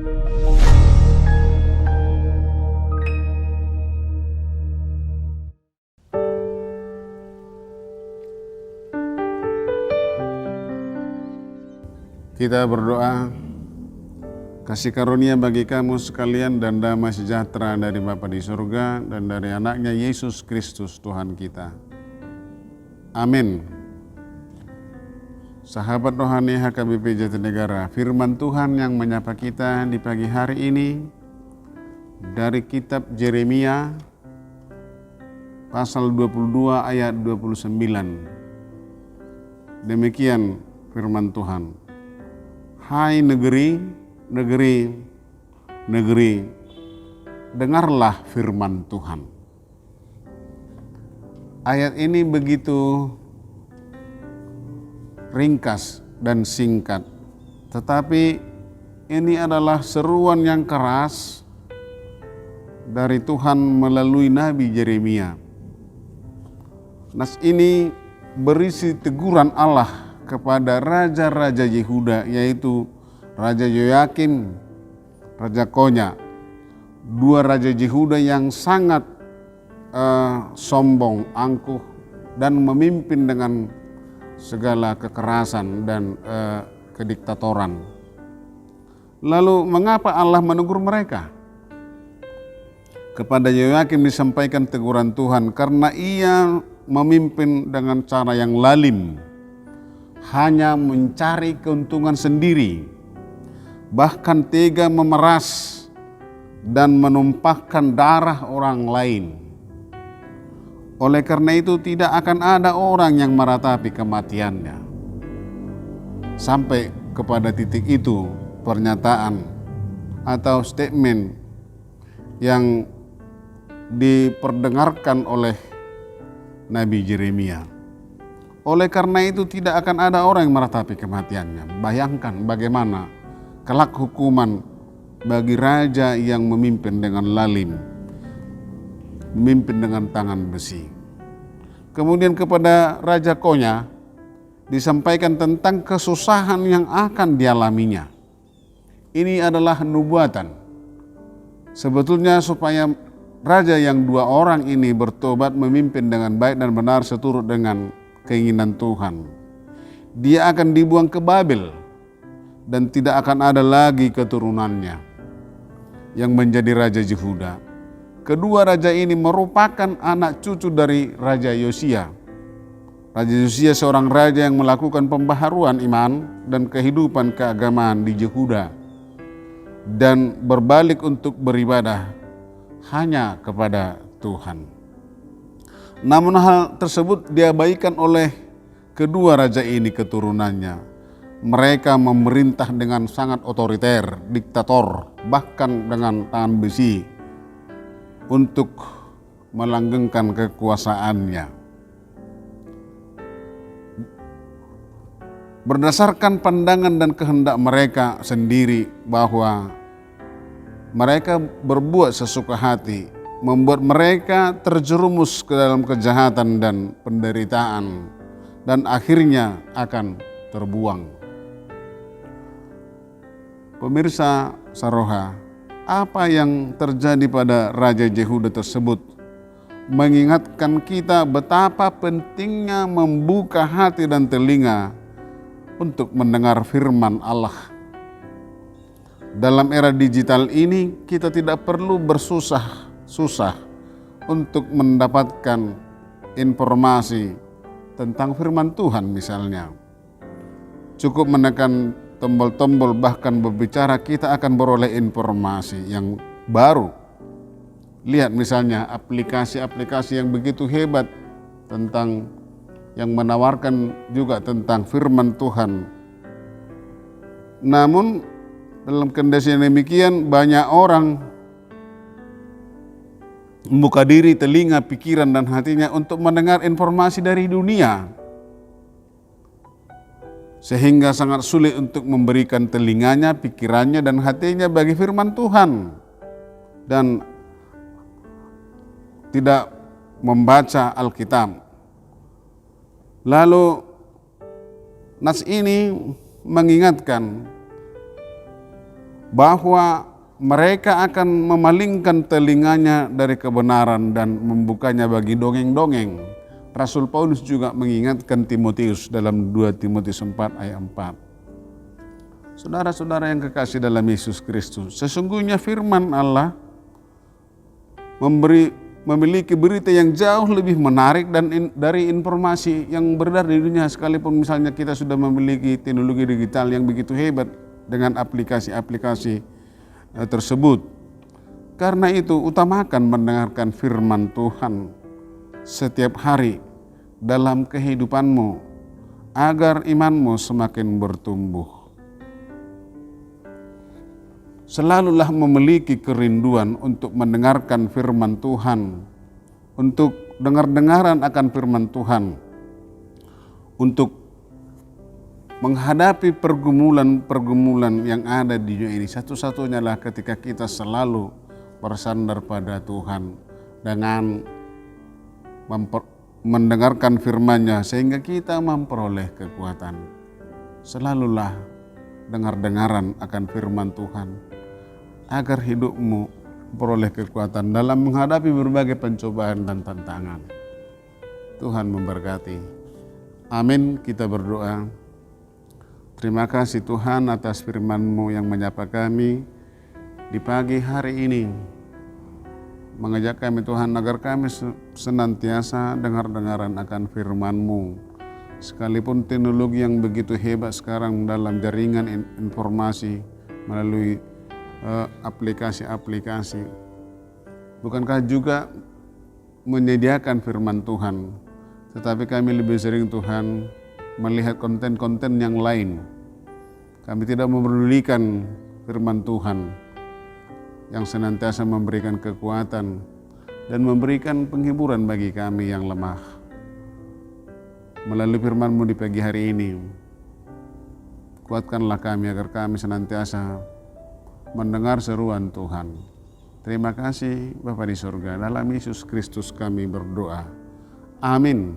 Kita berdoa, kasih karunia bagi kamu sekalian dan damai sejahtera dari Bapa di surga dan dari anaknya Yesus Kristus Tuhan kita. Amin. Sahabat rohani HKBP Jatinegara, firman Tuhan yang menyapa kita di pagi hari ini dari kitab Yeremia pasal 22 ayat 29. Demikian firman Tuhan. Hai negeri, negeri, negeri, dengarlah firman Tuhan. Ayat ini begitu ringkas dan singkat, tetapi ini adalah seruan yang keras dari Tuhan melalui Nabi Yeremia. Nas ini berisi teguran Allah kepada raja-raja Yehuda, yaitu Raja Yoyakim, Raja Konya, dua raja Yehuda yang sangat sombong, angkuh, dan memimpin dengan segala kekerasan dan kediktatoran. Lalu mengapa Allah menegur mereka? Kepada Yoyakim disampaikan teguran Tuhan karena ia memimpin dengan cara yang lalim, hanya mencari keuntungan sendiri, bahkan tega memeras dan menumpahkan darah orang lain. Oleh karena itu tidak akan ada orang yang meratapi kematiannya. Sampai kepada titik itu pernyataan atau statement yang diperdengarkan oleh Nabi Yeremia. Oleh karena itu tidak akan ada orang yang meratapi kematiannya. Bayangkan bagaimana kelak hukuman bagi raja yang memimpin dengan lalim, memimpin dengan tangan besi. Kemudian kepada Raja Konya disampaikan tentang kesusahan yang akan dialaminya. Ini adalah nubuatan. Sebetulnya supaya raja yang dua orang ini bertobat, memimpin dengan baik dan benar seturut dengan keinginan Tuhan. Dia akan dibuang ke Babel dan tidak akan ada lagi keturunannya yang menjadi Raja Yehuda. Kedua raja ini merupakan anak cucu dari Raja Yosia. Raja Yosia seorang raja yang melakukan pembaharuan iman dan kehidupan keagamaan di Yehuda dan berbalik untuk beribadah hanya kepada Tuhan. Namun hal tersebut diabaikan oleh kedua raja ini keturunannya. Mereka memerintah dengan sangat otoriter, diktator, bahkan dengan tangan besi untuk melanggengkan kekuasaannya. Berdasarkan pandangan dan kehendak mereka sendiri bahwa mereka berbuat sesuka hati, membuat mereka terjerumus ke dalam kejahatan dan penderitaan dan akhirnya akan terbuang. Pemirsa Saroha, apa yang terjadi pada Raja Yehuda tersebut mengingatkan kita betapa pentingnya membuka hati dan telinga untuk mendengar firman Allah. Dalam era digital ini kita tidak perlu bersusah untuk mendapatkan informasi tentang firman Tuhan misalnya. Cukup menekan tombol-tombol bahkan berbicara kita akan beroleh informasi yang baru. Lihat misalnya aplikasi-aplikasi yang begitu hebat tentang yang menawarkan juga tentang firman Tuhan. Namun dalam kondisi yang demikian banyak orang membuka diri, telinga, pikiran dan hatinya untuk mendengar informasi dari dunia. Sehingga sangat sulit untuk memberikan telinganya, pikirannya dan hatinya bagi firman Tuhan. Dan tidak membaca Alkitab. Lalu nas ini mengingatkan bahwa mereka akan memalingkan telinganya dari kebenaran dan membukanya bagi dongeng-dongeng. Rasul Paulus juga mengingatkan Timotius dalam 2 Timotius 4 ayat 4. Saudara-saudara yang kekasih dalam Yesus Kristus, sesungguhnya firman Allah memiliki berita yang jauh lebih menarik dari informasi yang beredar di dunia, sekalipun misalnya kita sudah memiliki teknologi digital yang begitu hebat dengan aplikasi-aplikasi tersebut. Karena itu utamakan mendengarkan firman Tuhan setiap hari dalam kehidupanmu agar imanmu semakin bertumbuh. Selalulah memiliki kerinduan untuk mendengarkan firman Tuhan, untuk dengar-dengaran akan firman Tuhan, untuk menghadapi pergumulan-pergumulan yang ada di dunia ini. Satu-satunya lah ketika kita selalu bersandar pada Tuhan dengan mendengarkan firman-Nya sehingga kita memperoleh kekuatan. Selalulah dengar-dengaran akan firman Tuhan agar hidupmu memperoleh kekuatan dalam menghadapi berbagai pencobaan dan tantangan. Tuhan memberkati. Amin. Kita berdoa. Terima kasih Tuhan atas firman-Mu yang menyapa kami di pagi hari ini. Mengajak kami Tuhan agar kami senantiasa dengar-dengaran akan firman-Mu. Sekalipun teknologi yang begitu hebat sekarang dalam jaringan informasi melalui aplikasi-aplikasi, bukankah juga menyediakan firman Tuhan, tetapi kami lebih sering Tuhan melihat konten-konten yang lain. Kami tidak memedulikan firman Tuhan yang senantiasa memberikan kekuatan dan memberikan penghiburan bagi kami yang lemah. Melalui firman-Mu di pagi hari ini, kuatkanlah kami agar kami senantiasa mendengar seruan Tuhan. Terima kasih Bapa di surga, dalam Yesus Kristus kami berdoa. Amin.